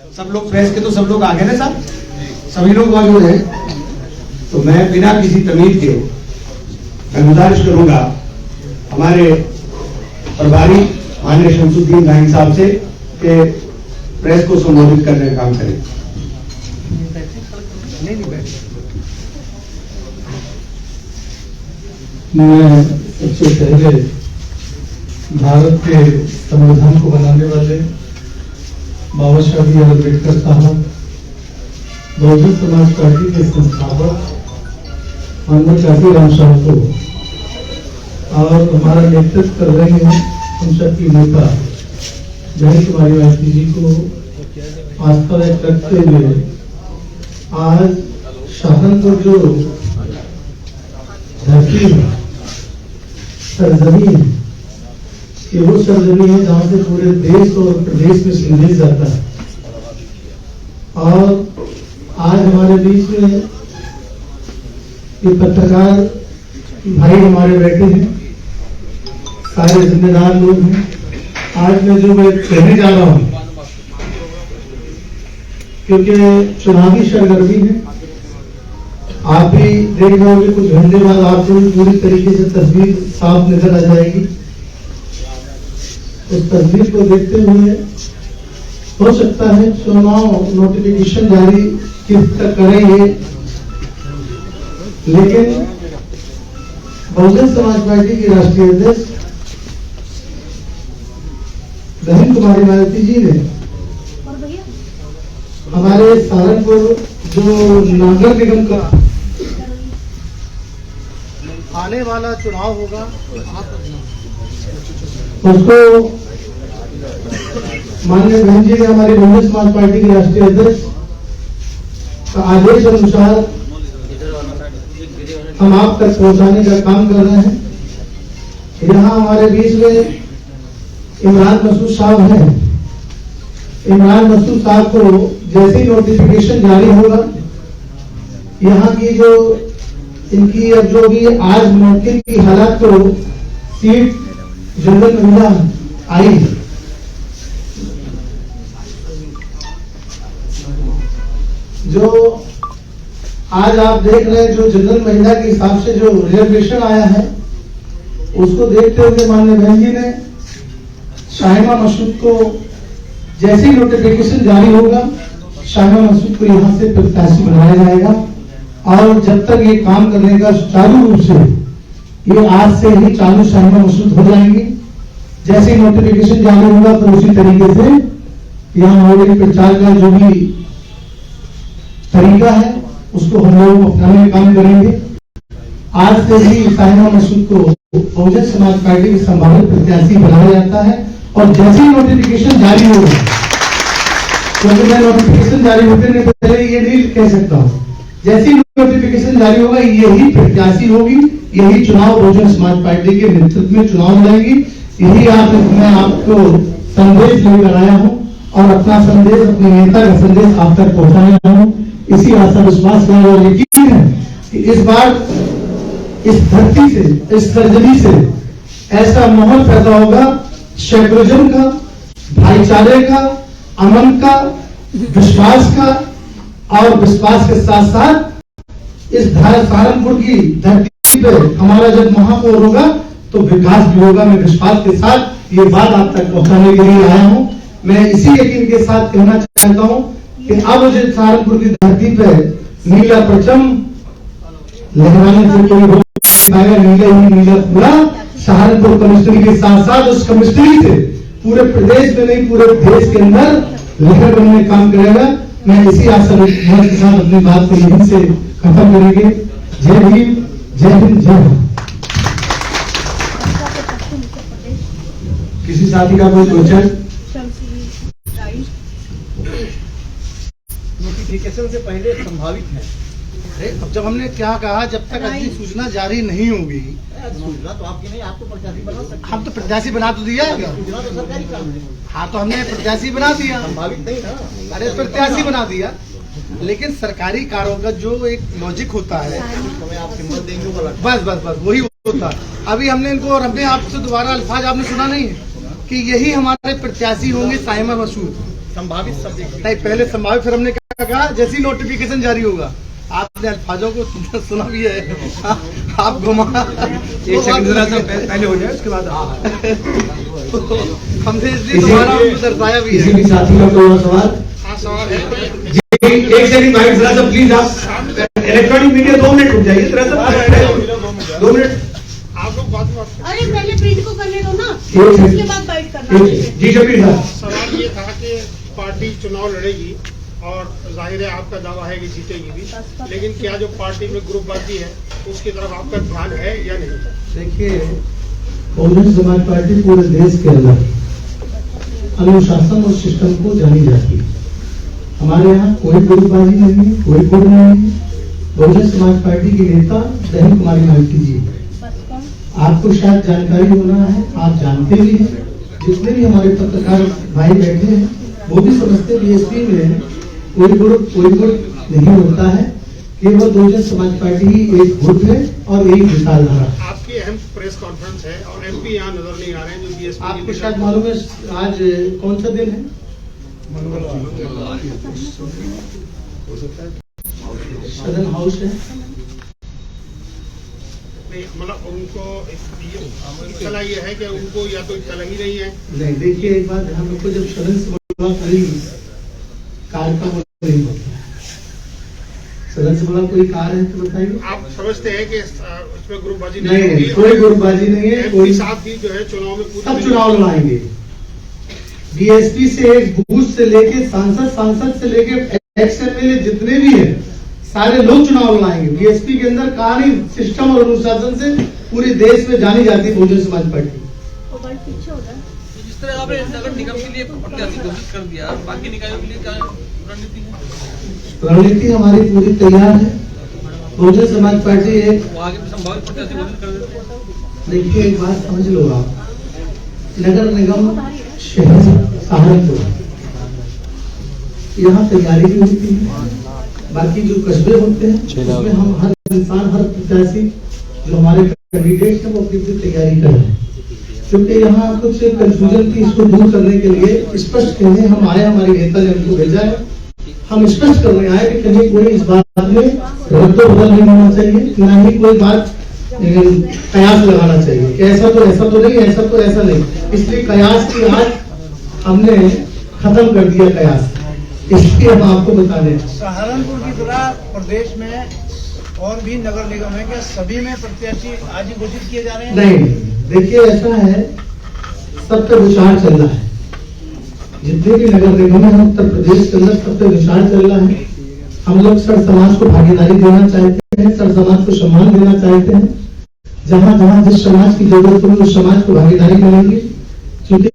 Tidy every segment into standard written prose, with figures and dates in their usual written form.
सब लोग प्रेस के तो सब लोग आ गए ना साहब, सभी लोग मौजूद हैं। तो मैं बिना किसी तमीज के मैं गुजारिश करूंगा हमारे प्रभारी माननीय शमसुद्दीन राही साहब से कि प्रेस को संबोधित करने का काम करें। मैं सबसे पहले भारत के संविधान को बनाने वाले बाबा साहब अम्बेडकर साहब, बहुजन समाज पार्टी के संस्थापक माननीय काशीराम साहब को और हमारा नेतृत्व कर रहे हैं हम सबकी नेता जय कुमारी माइती जी को आस्था व्यक्त करते हुए आज सहारनपुर जो धरती सरजमीन कि वो सरजमीन है जहां से पूरे देश और प्रदेश में संदेश जाता है। और आज हमारे बीच में ये पत्रकार भाई हमारे बैठे हैं, सारे जिम्मेदार लोग हैं। आज मैं जो मैं कहने जा रहा हूं क्योंकि चुनावी सरगर्मी है, आप भी देख रहे होंगे कुछ घंटे बाद आपको भी पूरी तरीके से तस्वीर साफ नजर आ जाएगी। उस तस्वीर को देखते हुए हो सकता है चुनाव नोटिफिकेशन जारी किस तक करेंगे, लेकिन बहुजन समाज पार्टी की राष्ट्रीय अध्यक्ष बहन कुमारी माइती जी ने हमारे सहारनपुर जो नगर निगम का आने वाला चुनाव होगा उसको माननीय बहन जी ने हमारी बहुजन समाज पार्टी की राष्ट्रीय अध्यक्ष का आदेश अनुसार हम आप तक पहुंचाने का काम कर रहे हैं। यहाँ हमारे बीच में इमरान मसूद साहब हैं। इमरान मसूद साहब को जैसे ही नोटिफिकेशन जारी होगा, यहाँ की जो इनकी अब जो भी आज मुमकिन की हालात को सीट जनरल महिला आई, जो आज आप देख रहे हैं जो जनरल महिला के हिसाब से जो रिजर्वेशन आया है, उसको देखते हुए माननीय बहन जी ने शाहिमा मसूद को जैसे ही नोटिफिकेशन जारी होगा, शाहिमा मसूद को यहाँ से प्रत्याशी बनाया जाएगा। और जब तक ये काम करने का सुचारू रूप से ये आज से ही चालू शाहिमा मसूद हो जाएंगी। जैसे ही नोटिफिकेशन जारी होगा तो उसी तरीके से यहाँ ऑलरेडी प्रचार का जो भी तरीका है उसको हम लोग अपनाने में काम करेंगे। आज से ही शाहिमा मसूद को बहुजन समाज पार्टी के संभावित प्रत्याशी बनाया जाता है। और जैसे ही नोटिफिकेशन जारी होगा, क्योंकि मैं नोटिफिकेशन जारी होते नहीं पहले ये नहीं कह सकता हूँ, जैसे ही नोटिफिकेशन जारी होगा यही प्रत्याशी होगी, यही चुनाव बहुजन समाज पार्टी के नेतृत्व में चुनाव लड़ेगी। यही मैं आपको संदेश लेकर आया हूँ और अपना संदेश अपने नेता का संदेश आप तक पहुंचाया हूँ। इसी आशा विश्वास का और यकीन है कि इस बार इस धरती से, इस सर्जरी से ऐसा माहौल पैदा होगा सेकुलरिज्म का, भाईचारे का, अमन का, विश्वास का, और विश्वास के साथ साथ इस सहारनपुर की धरती पे हमारा जब महापौर होगा तो विकास भी होगा। मैं विश्वास के साथ ये बात आप तक पहुंचाने के लिए आया हूं। मैं इसी यकीन के साथ कहना चाहता हूं कि अब मुझे सहारनपुर की धरती पे नीला परचम लहराने से कोई रोक नहीं पाएगा। नीला ही नीला पूरा सहारनपुर कमिश्नरी के साथ साथ उस कमिश्नरी से पूरे प्रदेश में नहीं पूरे देश के अंदर लहर बनने का काम करेगा। मैं इसी आशा के साथ अपनी बात को यहीं से खत्म करेंगे। जय भीम, जय हिंद, जय भारत। किसी साथी का कोई क्वेश्चन? नोटिफिकेशन से पहले संभावित है। अब जब हमने क्या कहा, जब तक अधिसूचना जारी नहीं होगी, सूचना तो आपकी नहीं, आप तो प्रत्याशी बना सकते हैं। हम तो प्रत्याशी बना तो दिया, सूचना तो सरकारी काम है। हाँ, तो हमने प्रत्याशी बना दिया, संभावित नहीं ना। अरे प्रत्याशी बना दिया, लेकिन सरकारी कार्यों का जो एक लॉजिक होता है, आप सिंबल देंगे बस बस बस वही होता। अभी हमने इनको और हमने आपसे दोबारा अल्फाज आपने सुना नहीं है कि यही हमारे प्रत्याशी होंगे शाहिमा मसूद। संभावित शब्द नहीं, पहले संभावित, फिर हमने क्या कहा, जैसी नोटिफिकेशन जारी होगा। आपने अल्फाजों को सुना भी है, आप घुमा एक सेकंड जरा सा पहले हो जाए, उसके बाद हमने इसलिए दोबारा उनको दर्शाया भी किसी है। भी साथी का कोई और सवाल? हाँ, सवाल है। एक सेकंड भाई जरा सा प्लीज, आप इलेक्ट्रॉनिक मीडिया 2 मिनट रुक जाइए, जरा सा 2 मिनट। आप लोग बात अरे पहले प्रिंट को करने दो ना, ठीक है। उसके बाद बाइट करना है। जी शबीर साहब, सवाल ये था कि पार्टी चुनाव लड़ेगी और जाहिर है आपका दावा है कि जीतेगी भी, लेकिन क्या जो पार्टी में ग्रुपबाजी है उसकी तरफ आपका ध्यान है या नहीं? देखिए, बहुजन समाज पार्टी पूरे देश के अंदर अनुशासन और सिस्टम को जानी जाती है। हमारे यहाँ कोई ग्रुपबाजी नहीं है, कोई गुट नहीं है। बहुजन समाज पार्टी की नेता बहन कुमारी माइती जी, आपको शायद जानकारी होना है, आप जानते भी हैं, जितने भी हमारे पत्रकार भाई बैठे हैं वो भी समझते हैं बीएसपी में कोई गुट नहीं होता है, केवल बहुजन समाज पार्टी ही एक गुट है और एक विचारधारा। आपकी अहम प्रेस कॉन्फ्रेंस है और एमपी यहाँ नजर नहीं आ रहे हैं जो बीएसपी। आपको शायद मालूम है आज कौन सा दिन है? सदन हाउस है। मतलब उनको इत्तला ये है कि उनको या तो इत्तला ही नहीं है। नहीं, देखिए एक बात ध्यान रखो, जब सदन से बड़ा कोई कार्य का नहीं होता है, सदन से बड़ा कोई कार्य है तो बताइए। आप समझते हैं कि उसमें ग्रुपबाजी नहीं, होगी? कोई ग्रुपबाजी नहीं है, कोई साथ भी जो है चुनाव में सब चुनाव लड़ाएंगे। बीएसपी से एक बूथ से लेके सांसद से लेके एक्स एमएलए जितने भी हैं सारे लोग चुनाव लड़ाएंगे। बीएसपी के अंदर कहानी सिस्टम और अनुशासन से पूरे देश में जानी जाती है बहुजन समाज पार्टी। वो बाइट पीछे हो जाए। जिस तरह आपने नगर निगम के लिए प्रत्याशी घोषित कर दिया, बाकी निकायों के लिए क्या रणनीति है? रणनीति हमारी पूरी तैयार है। बहुजन समाज पार्टी एक, वो आगे भी संभावित प्रत्याशी घोषित कर देते हैं। देखिए एक बात समझ लो आप, नगर निगम शहर सहारनपुर यहाँ तैयारी भी होती है, बाकी जो कस्बे होते हैं उसमें हम हर इंसान हर प्रत्याशी जो हमारे कैंडिडेट हैं वो अपनी पूरी तैयारी कर रहे हैं। क्योंकि यहाँ कुछ कंफ्यूजन थी, इसको दूर करने के लिए स्पष्ट कहने हम आए, हमारे नेता ने हमको भेजा है, हम स्पष्ट करने आए कि कहीं कोई इस बात में रद्द बदल नहीं होना चाहिए, ना ही कोई बात कयास लगाना चाहिए कि ऐसा तो नहीं, ऐसा तो ऐसा नहीं। इसलिए कयास की आज हमने खत्म कर दिया कयास, इसलिए हम आपको बता दें। सहारनपुर की तरह प्रदेश में और भी नगर निगम है, क्या सभी में प्रत्याशी आज ही घोषित किए जा रहे हैं? नहीं, देखिए ऐसा है, सब पे विचार चल रहा है। जितने भी नगर निगम है उत्तर प्रदेश के अंदर सब पे विचार चल रहा है। हम लोग सर समाज को भागीदारी देना चाहते हैं, सर समाज को सम्मान देना चाहते हैं। जहाँ जहाँ जिस समाज की जरूरत होगी उस समाज को भागीदारी मिलेगी। क्योंकि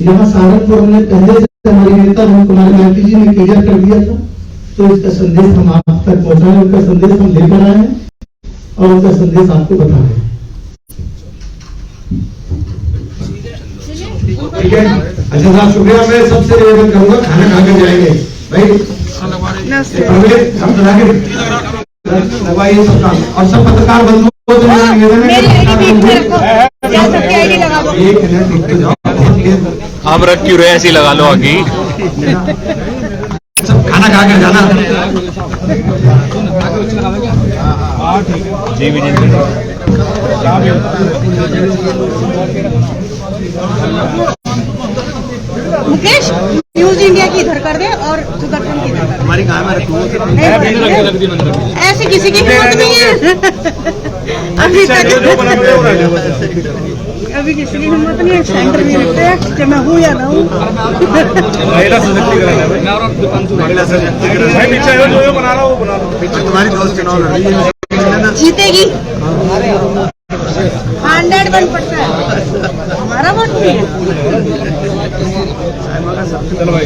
यहाँ सहारनपुर में पहले से हमारी नेता बहन कुमारी माइती जी ने क्लियर कर दिया था, तो इसका संदेश हम आप तक पहुँचाए, उनका संदेश हम लेकर आए हैं और उनका संदेश आपको बता रहे हैं। ठीक है, अच्छा साहब शुक्रिया। मैं सबसे निवेदन करूंगा खाना खाकर जाएंगे भाई, हम लगवाइए सब काम, और सब पत्रकार बंधुओं को मेरा निवेदन है एक मिनट लिखते जाओ। हम रख क्यों रहे, ऐसी लगा लो आगे। सब खाना खा कर जाना। जी विजय मुकेश न्यूज इंडिया की इधर कर दे और सुदर्शन की इधर कर दे। हमारी कहाँ में रखूँ? ऐसे किसी की हिम्मत नहीं है अभी किसी की हिम्मत नहीं है। सेंटर में रखते हैं कि मैं हूँ या ना हूँ। महिला सशक्तिकरण है महिला सशक्तिकरण भाई, पीछे जो बना रहा वो बना लो। पीछे तुम्हारी दोस्त चुनाव लड़ रही है, जीतेगी 101%। हमारा वोट नहीं है। चलो भाई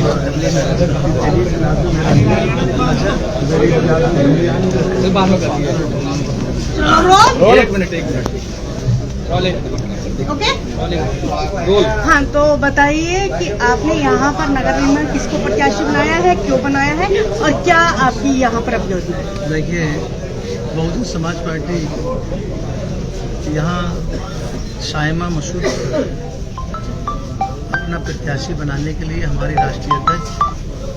एक मिनट ओके। हाँ, तो बताइए कि आपने यहाँ पर नगर निगम किसको प्रत्याशी बनाया है, क्यों बनाया है और क्या आपकी यहाँ पर उपलब्धि है? देखिए, बहुजन समाज पार्टी यहाँ शाइमा मसूद अपना प्रत्याशी बनाने के लिए हमारे राष्ट्रीय अध्यक्ष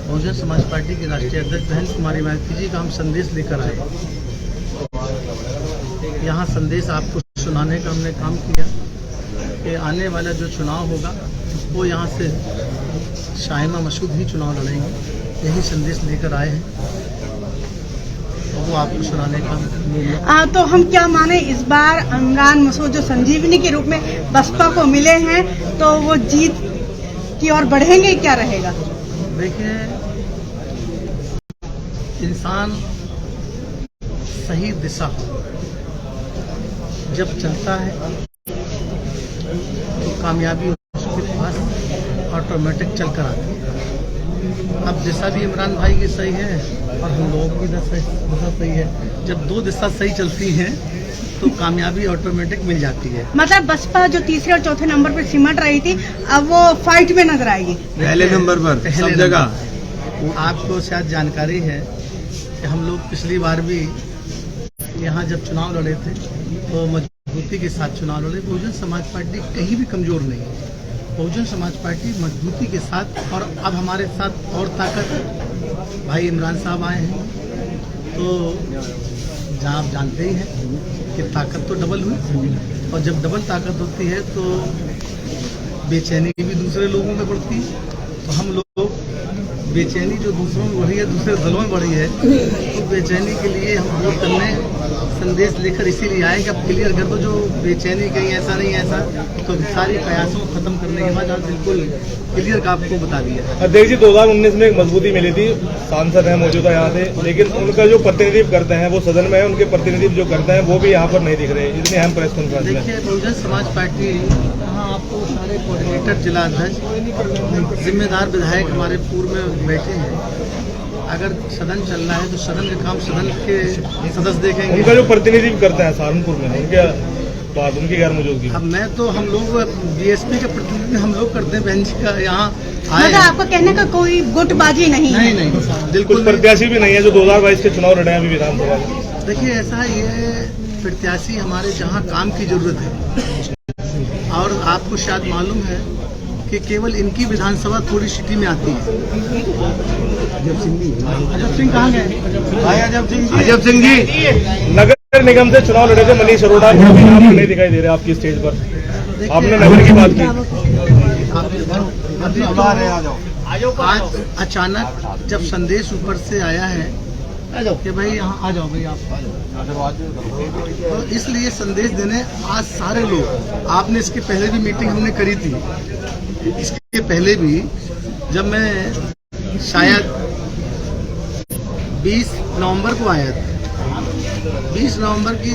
बहुजन समाज पार्टी के राष्ट्रीय अध्यक्ष बहन कुमारी मायावती जी का हम संदेश लेकर आए। यहाँ संदेश आपको सुनाने का हमने काम किया कि आने वाला जो चुनाव होगा वो यहाँ से शाइमा मसूद ही चुनाव लड़ेंगे, यही संदेश लेकर आए हैं, वो आपको सुनाने का। तो हम क्या माने, इस बार इमरान मसूद जो संजीवनी के रूप में बसपा को मिले हैं तो वो जीत की ओर बढ़ेंगे, क्या रहेगा? देखिए, इंसान सही दिशा जब चलता है तो कामयाबी उसके पास ऑटोमेटिक चल कर आती है। अब दिशा भी इमरान भाई की सही है और हम लोगों की दिशा सही है। जब दो दिशा सही चलती हैं तो कामयाबी ऑटोमेटिक मिल जाती है। मतलब बसपा जो तीसरे और चौथे नंबर पर सिमट रही थी, अब वो फाइट में नजर आएगी पहले नंबर पर सब जगह। आपको शायद जानकारी है कि हम लोग पिछली बार भी यहाँ जब चुनाव लड़े थे तो मजबूती के साथ चुनाव लड़े। बहुजन समाज पार्टी कहीं भी कमजोर नहीं है। बहुजन समाज पार्टी मजबूती के साथ, और अब हमारे साथ और ताकत भाई इमरान साहब आए हैं, तो जहाँ आप जानते ही हैं कि ताकत तो डबल हुई, और जब डबल ताकत होती है तो बेचैनी भी दूसरे लोगों में बढ़ती है। तो हम लोग बेचैनी जो दूसरों में बढ़ी है, दूसरे दलों में बढ़ी है, तो बेचैनी के लिए हम वोट करने संदेश लेकर इसीलिए आए कि अब क्लियर कर दो जो बेचैनी कहीं ऐसा नहीं ऐसा, तो सारी प्रयासों को खत्म करने के बाद आज बिल्कुल क्लियर का आपको बता दिया। अध्यक्ष जी, 2019 में एक मजबूती मिली थी, सांसद हैं मौजूदा यहाँ से, लेकिन उनका जो प्रतिनिधित्व करते हैं वो सदन में है, उनके प्रतिनिधित्व जो करते हैं वो भी यहाँ पर नहीं दिख रहे। इतनी अहम प्रेस कॉन्फ्रेंस में देखिए, बहुजन समाज पार्टी यहाँ आपको सारे कोऑर्डिनेटर, जिला अध्यक्ष, जिम्मेदार विधायक हमारे पूर्व में बैठे हैं। अगर सदन चल रहा है तो सदन का काम सदन के सदस्य देखेंगे। उनका जो प्रतिनिधित्व करते हैं सहारनपुर में, उनके बाद उनकी गैर मौजूदगी। अब मैं तो हम लोग बीएसपी के प्रतिनिधित्व हम लोग करते हैं, बहन जी का यहाँ आए। मतलब आपको कहने का कोई गुटबाजी नहीं है? नहीं, बिल्कुल प्रत्याशी भी नहीं है जो 2022 के चुनाव लड़े हैं अभी विधानसभा में। देखिए, ऐसा ये प्रत्याशी हमारे जहाँ काम की जरूरत है, और आपको शायद मालूम है कि केवल इनकी विधानसभा थोड़ी सिटी में आती है। अजब सिंह कहाँ गए? भाई अजब सिंह जी नगर निगम से चुनाव लड़े थे मनीष अरोड़ा, नहीं दिखाई दे रहे आपकी स्टेज पर। आपने नगर की बात की। आज अचानक जब संदेश ऊपर से आया है कि भाई यहाँ आ जाओ, भाई आप, तो इसलिए संदेश देने आज सारे लोग। आपने इसके पहले भी मीटिंग हमने करी थी, इसके पहले भी जब मैं शायद 20 नवंबर को आया था, 20 नवंबर की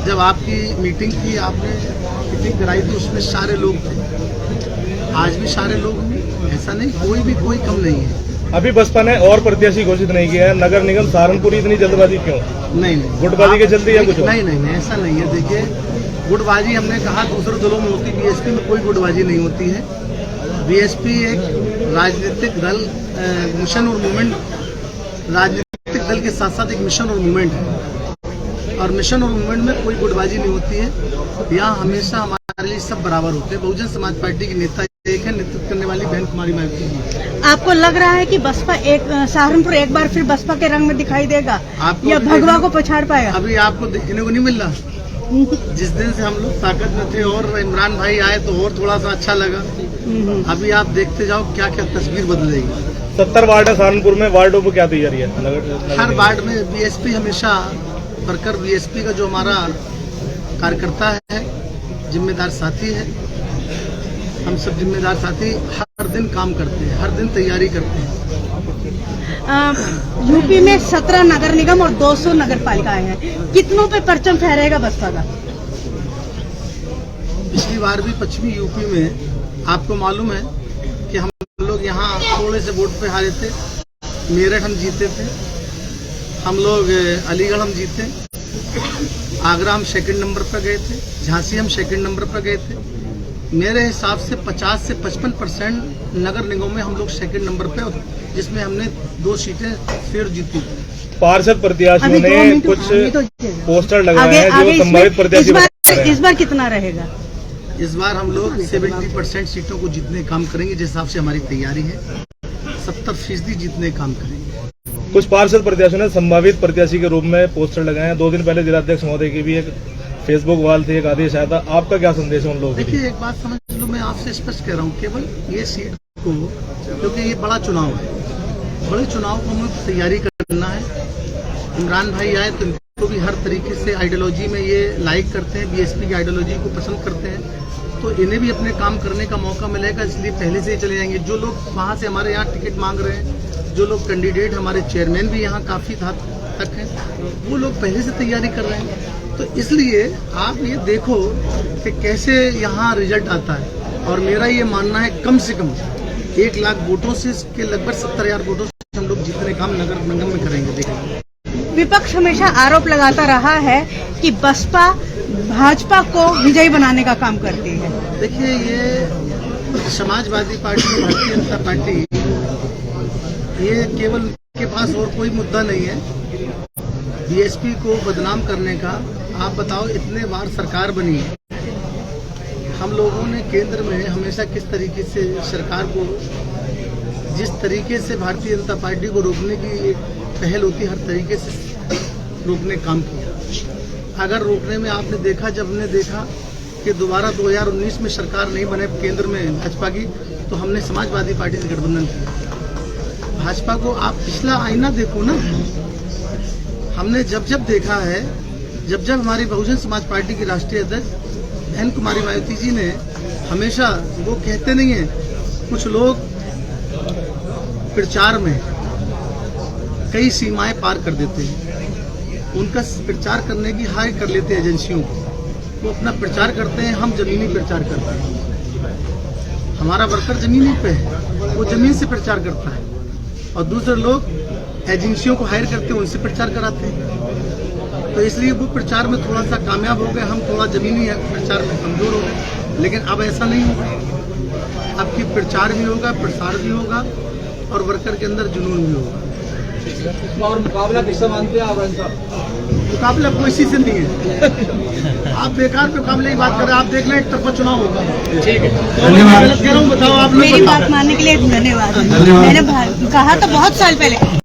जब आपकी मीटिंग की, आपने मीटिंग कराई थी, उसमें सारे लोग थे। आज भी सारे लोग हैं, ऐसा नहीं, कोई कम नहीं है। अभी बसपा ने और प्रत्याशी घोषित नहीं किया है। नगर निगम सहारनपुर, इतनी जल्दबाजी क्यों? नहीं, गुटबाजी के चलते या कुछ? नहीं, ऐसा नहीं है। देखिए, गुटबाजी हमने कहा दूसरे दलों में होती, बीएसपी में कोई गुटबाजी नहीं होती है। बीएसपी एक राजनीतिक दल, मिशन और मूवमेंट, राजनीतिक दल के साथ साथ एक मिशन और मूवमेंट है, और मिशन और मूवमेंट में कोई गुटबाजी नहीं होती है। यहाँ हमेशा हमारे लिए सब बराबर होते हैं। बहुजन समाज पार्टी के नेता एक है, नेतृत्व करने वाली बहन कुमारी मायावती जी। आपको लग रहा है कि बसपा सहारनपुर एक बार फिर बसपा के रंग में दिखाई देगा, या भगवा को पछाड़ पाएगा? अभी आपको देखने को नहीं मिल रहा। जिस दिन से हम लोग ताकत में थे और इमरान भाई आए तो और थोड़ा सा अच्छा लगा। अभी आप देखते जाओ क्या क्या तस्वीर बदलेगी। 70 वार्ड है सहारनपुर में, वार्डों पर क्या तैयारी है? हर वार्ड में बीएसपी हमेशा वर्कर, बीएसपी का जो हमारा कार्यकर्ता है, जिम्मेदार साथी है, हम सब जिम्मेदार साथी हर दिन काम करते हैं, हर दिन तैयारी करते हैं। यूपी में 17 नगर निगम और 200 नगर पालिकाएं हैं, कितनों पे परचम फहरेगा बसपा का? पिछली बार भी पश्चिमी यूपी में आपको मालूम है कि हम लोग यहाँ थोड़े से वोट पे हारे थे। मेरठ हम जीते थे, हम लोग अलीगढ़ हम जीते, आगरा हम सेकंड नंबर पर गए थे, झांसी हम सेकंड नंबर पर गए थे। मेरे हिसाब से 50 से 55% नगर निगम में हम लोग सेकंड नंबर पे, जिसमें हमने 2 सीटें फिर जीती। पार्षद प्रत्याशियों ने कुछ पोस्टर लगाए हैं जो संभावित प्रत्याशी। इस बार कितना रहेगा? इस बार हम लोग 70% सीटों को जीतने का काम करेंगे, जिस हिसाब से हमारी तैयारी है 70% जीतने का काम करेंगे। कुछ पार्षद प्रत्याशियों ने संभावित प्रत्याशी के रूप में पोस्टर लगाए हैं। 2 दिन पहले जिलाध्यक्ष महोदय की भी एक फेसबुक वाल थी, एक आदेश आया था। आपका क्या संदेश है उन लोगों के लिए? देखिए, एक बात समझ लो, मैं आपसे स्पष्ट कह रहा हूँ, केवल ये सीट को, क्योंकि ये बड़ा चुनाव है, बड़े चुनाव को हमें तैयारी करना है। इमरान भाई आए तो इनको भी हर तरीके से आइडियोलॉजी में ये लाइक करते हैं, बीएसपी की आइडियोलॉजी को पसंद करते हैं, तो इन्हें भी अपने काम करने का मौका मिलेगा, इसलिए पहले से ही चले जाएंगे। जो लोग वहाँ से हमारे यहाँ टिकट मांग रहे हैं, जो लोग कैंडिडेट, हमारे चेयरमैन भी यहाँ काफी हद तक हैं, वो लोग पहले से तैयारी कर रहे हैं। तो इसलिए आप ये देखो कि कैसे यहाँ रिजल्ट आता है, और मेरा ये मानना है कम से कम 1 लाख वोटों से के लगभग 70,000 वोटों से हम लोग जीतने काम नगर निगम में करेंगे। देखेंगे, विपक्ष हमेशा आरोप लगाता रहा है कि बसपा भाजपा को विजयी बनाने का काम करती है। देखिए, ये समाजवादी पार्टी, भारतीय जनता पार्टी, ये केवल के पास और कोई मुद्दा नहीं है बीएसपी को बदनाम करने का। आप बताओ, इतने बार सरकार बनी है, हम लोगों ने केंद्र में हमेशा किस तरीके से सरकार को, जिस तरीके से भारतीय जनता पार्टी को रोकने की पहल होती, हर तरीके से रोकने काम किया। अगर रोकने में आपने देखा, जब हमने देखा कि दोबारा 2019 में सरकार नहीं बने केंद्र में भाजपा की, तो हमने समाजवादी पार्टी से गठबंधन किया। भाजपा को आप पिछला आईना देखो ना, हमने जब जब देखा है, जब जब हमारी बहुजन समाज पार्टी की राष्ट्रीय अध्यक्ष बहन कुमारी मायावती जी ने हमेशा, वो कहते नहीं है, कुछ लोग प्रचार में कई सीमाएं पार कर देते हैं, उनका प्रचार करने की हाय कर लेते हैं एजेंसियों को, वो अपना प्रचार करते हैं, हम जमीनी प्रचार करते हैं। हमारा वर्कर जमीनी पे है, वो जमीन से प्रचार करता है, और दूसरे लोग एजेंसियों को हायर करते हैं, उनसे प्रचार कराते हैं। तो इसलिए वो प्रचार में थोड़ा सा कामयाब हो गए, हम थोड़ा जमीनी प्रचार में कमजोर हो गए। लेकिन अब ऐसा नहीं होगा, अब की प्रचार भी होगा, प्रसार भी होगा, और वर्कर के अंदर जुनून भी होगा। और मुकाबला किससे मानते हैं आप? मुकाबला कोई से नहीं है। आप बेकार मुकाबले की बात कर रहे हैं, आप देख लें, एक तरफा चुनाव होगा। ठीक है, धन्यवाद। कह रहा हूँ, बताओ आप। मेरी बात मानने के लिए धन्यवाद। मैंने कहा था बहुत साल पहले।